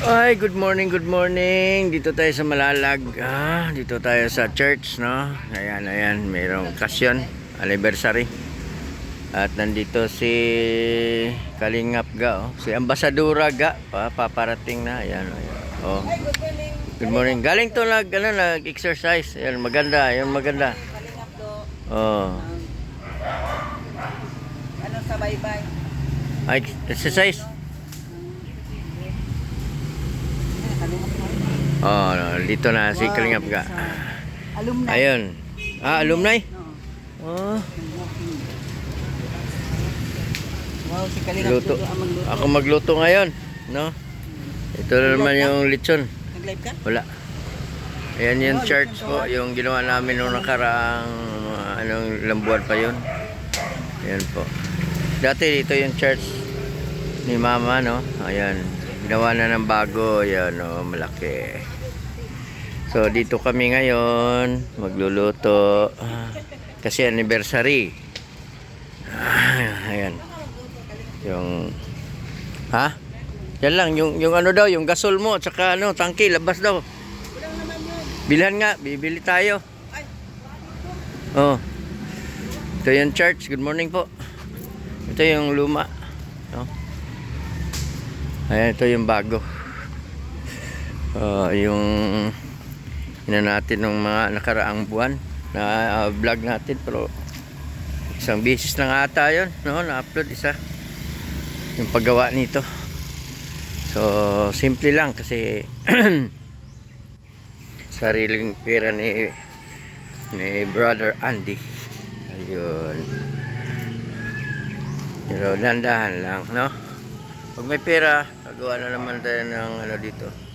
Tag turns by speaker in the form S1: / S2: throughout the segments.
S1: Ay, good morning, good morning. Dito tayo sa Malalag. Dito tayo sa church, no? Ayan, ayan, mayroong okasyon, anniversary. At nandito si Kalingap Ga, oh. Si Ambasadora Ga, paparating na. Ayan, ayan. Oh. Good morning. Galing to nag-exercise. Ayan, maganda, ayan, maganda.
S2: Kalingap do.
S1: Oh.
S2: Ano sa bye-bye?
S1: Ay, exercise. Oh, no, dito na si Kalingap Ga.
S2: Alumni.
S1: Ayun. Alumni?
S2: No.
S1: Oh.
S2: Wow, si Kalingap
S1: Luto.
S2: do ang magluto.
S1: Ako magluto ngayon, no? Ito na naman yung lechon.
S2: Nag-live ka?
S1: Wala. Ayan yung church po, yung ginawa namin nung nakaraang ilang buwan pa yun. Ayan po. Dati dito yung church ni Mama, no? Ayan. Ginawa na ng bago. Ayan, no? Malaki. So, dito kami ngayon. Magluluto. Kasi anniversary. Ayan. Yung... Ha? Yan lang. Yung ano daw, yung gasol mo. Tsaka ano, tangki. Labas daw. Bilhan nga. Bibili tayo. Oh. Ito yung church. Good morning po. Ito yung luma. No? Ayan, ito yung bago. Yung natin ng mga nakaraang buwan na vlog natin, pero isang beses lang ata yun, no? Na-upload isa yung paggawa nito. So simple lang kasi sariling pera ni brother Andy. Ayun, pero dandahan lang, no? Pag may pera, gagawa na naman tayo ng ano dito.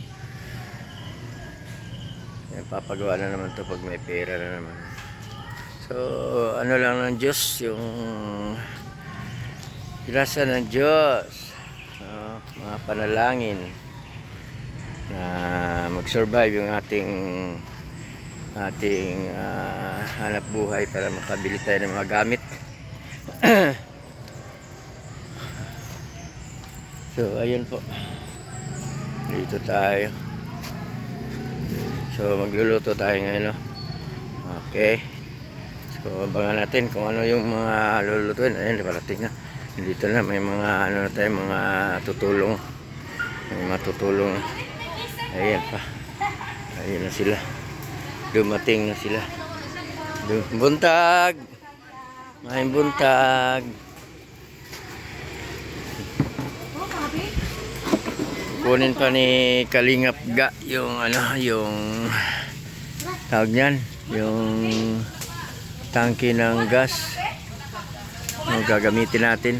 S1: Yan, papagawa na naman to pag may pera na naman. So, ano lang ng Diyos, yung grasya ng Diyos, mga panalangin na mag-survive yung ating hanap buhay para makabili tayo ng mga gamit. So, ayun po. Dito tayo. So, magluluto tayo ngayon, no? Okay. So, abangan natin kung ano yung mga lulutuin. Ayun, parating na. Dito na, may mga ano na tayo, mga tutulong. May mga tutulong. Ayan pa. Ayun na sila. Dumating na sila. Buntag! May buntag! Kunin pa ni Kalingap Ga yung yung tawag niyan, yung tangke ng gas. Gagamitin natin.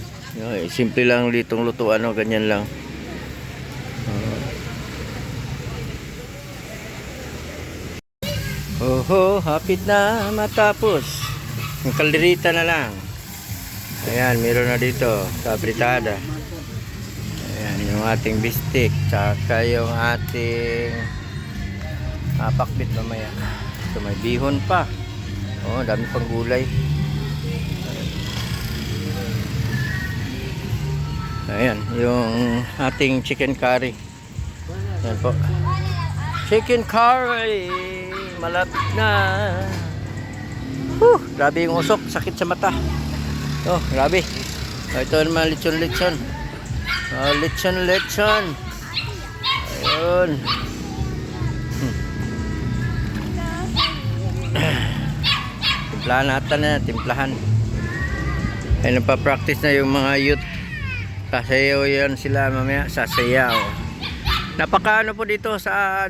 S1: Simple lang ditong lutuan, ganyan lang. Hapit na matapos. Yung kalderita na lang. Ayan, meron na dito, kabritada. Ayan, yung ating bistik, tsaka yung ating pakbit mamaya. So, may bihon pa. Dami pang gulay. Ayan, yung ating chicken curry. Ayan po. Chicken curry! Malapit na. Grabe yung usok, sakit sa mata. Grabe. Ito naman, lechon-lechon. Lechon. Ayun. Timplahan natin na, timplahan. Ay, nagpa-practice na yung mga youth. Sasayaw yan sila mamaya, sasayaw. Napaka po dito sa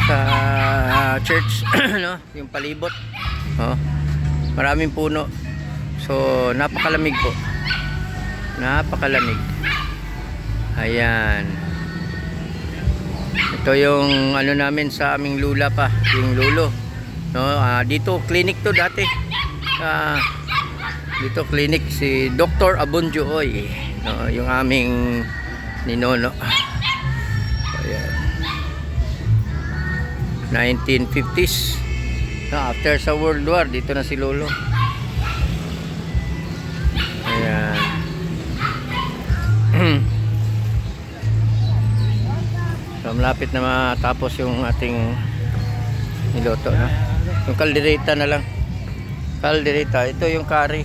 S1: sa church, no? Yung palibot. Maraming puno. So, napakalamig po. Napakalamig. Ayan. Ito yung namin sa aming lula pa, yung lulo, no? Dito clinic to dati. Dito clinic si Dr. Abonjoy, no? Yung aming ninono. Ayan. 1950s. After sa World War, dito na si lolo. Ayan. malapit na matapos yung ating niluto na. Yung kaldereta na lang. Kaldereta, ito yung curry.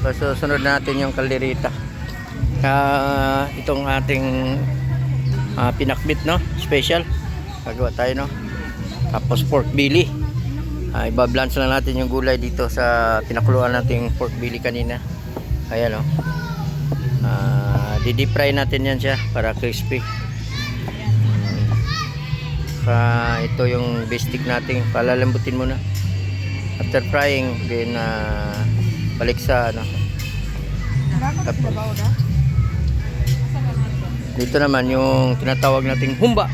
S1: Kasunod natin yung kaldereta. Itong ating pinakbit, no? Special. Gagawa tayo, no? Tapos pork belly. Iba-blanch lang natin yung gulay dito sa pinakuluan nating pork belly kanina. Ayan, no? Di-deep fry natin yan siya para crispy. Ito yung bistik natin, palalambutin muna. After frying, then balik sa ano. Tapos, dito naman yung tinatawag nating humba.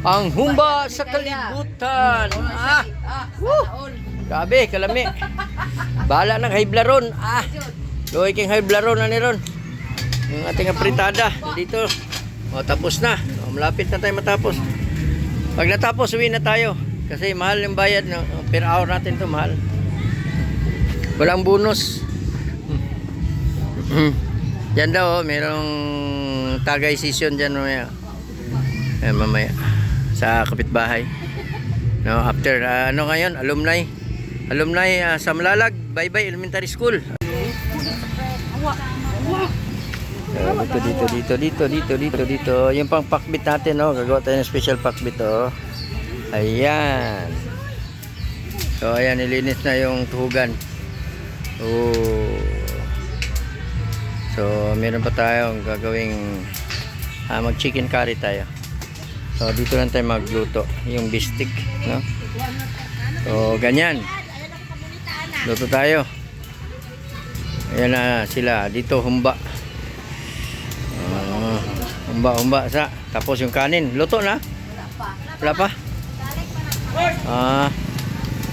S1: Ang humba sa kalibutan. Grabe, kalami. Bala ng hiblaron. Loy king hiblaron na ni ron. Yung ating apritada dito. Tapos na. Malapit na tayo matapos. Pag natapos, uwi na tayo. Kasi mahal yung bayad. No? Per hour natin to mahal. Walang bonus. Yan daw, merong tagay session dyan mamaya. Mamaya. Sa kapitbahay. No, after, ano ngayon? Alumni. Alumni sa Malalag. Bye-bye Elementary School. Dito. Yung pang pakbit natin, no? Gagawa tayo ng special pakbit, oh. Ayan. So, ayan, nilinis na yung tuhugan. Oh. So, meron pa tayong gagawing mag chicken curry tayo. So, dito lang tayo magluto. Yung bistik, no? So, ganyan. Luto tayo. Ayan na sila. Dito, humba. Humba sa. Tapos yung kanin. Luto na? Wala pa?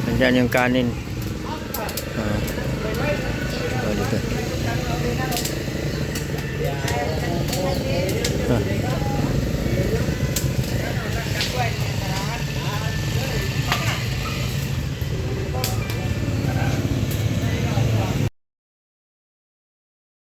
S1: Nandyan yung kanin. Dito.